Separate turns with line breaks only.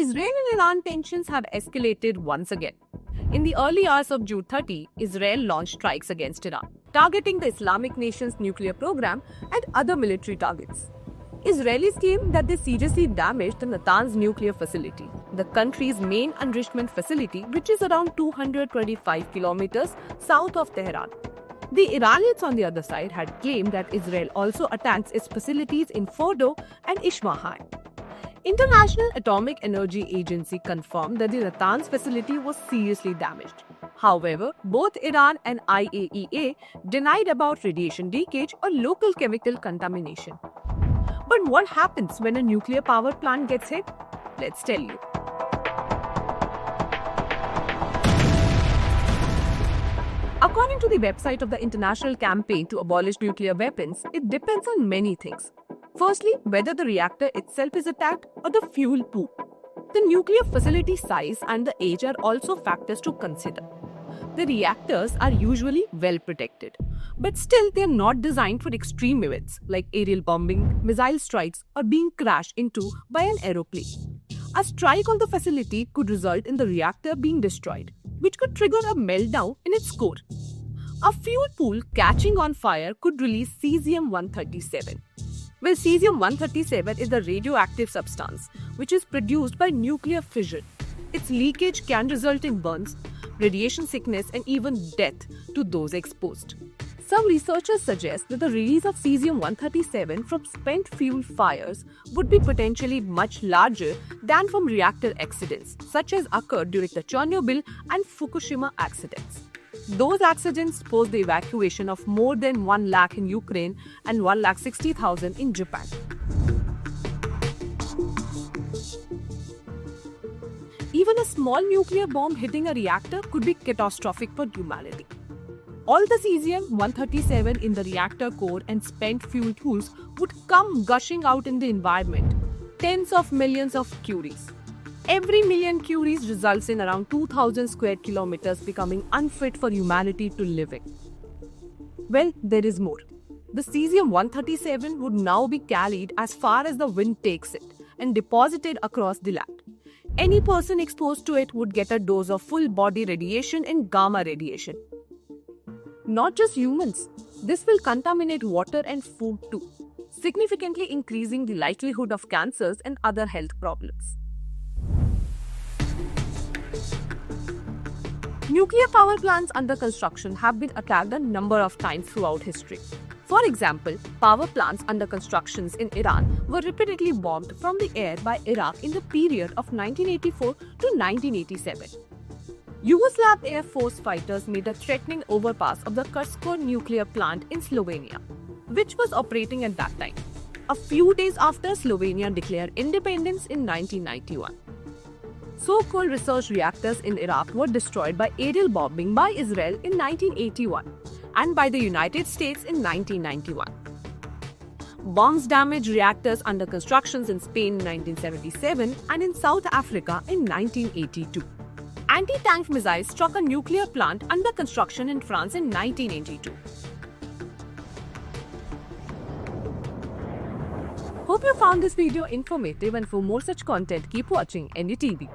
Israel and Iran tensions have escalated once again. In the early hours of June 30, Israel launched strikes against Iran, targeting the Islamic nation's nuclear program and other military targets. Israelis claim that they seriously damaged the Natanz nuclear facility, the country's main enrichment facility, which is around 225 kilometers south of Tehran. The Iranians, on the other side, had claimed that Israel also attacks its facilities in Fordo and Isfahan. International Atomic Energy Agency confirmed that the Natanz facility was seriously damaged. However, both Iran and IAEA denied about radiation leakage or local chemical contamination. But what happens when a nuclear power plant gets hit? Let's tell you. According to the website of the International Campaign to Abolish Nuclear Weapons, it depends on many things. Firstly, whether the reactor itself is attacked or the fuel pool. The nuclear facility size and the age are also factors to consider. The reactors are usually well protected, but still they are not designed for extreme events like aerial bombing, missile strikes, or being crashed into by an aeroplane. A strike on the facility could result in the reactor being destroyed, which could trigger a meltdown in its core. A fuel pool catching on fire could release cesium-137. Well, cesium-137 is a radioactive substance which is produced by nuclear fission. Its leakage can result in burns, radiation sickness, and even death to those exposed. Some researchers suggest that the release of cesium-137 from spent fuel fires would be potentially much larger than from reactor accidents, such as occurred during the Chernobyl and Fukushima accidents. Those accidents posed the evacuation of more than 1 lakh in Ukraine and 1,60,000 in Japan. Even a small nuclear bomb hitting a reactor could be catastrophic for humanity. All the cesium-137 in the reactor core and spent fuel pools would come gushing out in the environment. Tens of millions of curies. Every million curies results in around 2,000 square kilometers becoming unfit for humanity to live in. Well, there is more. The cesium-137 would now be carried as far as the wind takes it and deposited across the land. Any person exposed to it would get a dose of full body radiation and gamma radiation. Not just humans, this will contaminate water and food too, significantly increasing the likelihood of cancers and other health problems. Nuclear power plants under construction have been attacked a number of times throughout history. For example, power plants under constructions in Iran were repeatedly bombed from the air by Iraq in the period of 1984 to 1987. Yugoslav Air Force fighters made a threatening overpass of the Krško nuclear plant in Slovenia, which was operating at that time, a few days after Slovenia declared independence in 1991. So-called research reactors in Iraq were destroyed by aerial bombing by Israel in 1981 and by the United States in 1991. Bombs damaged reactors under constructions in Spain in 1977 and in South Africa in 1982. Anti-tank missiles struck a nuclear plant under construction in France in 1982. Hope you found this video informative, and for more such content, keep watching NDTV.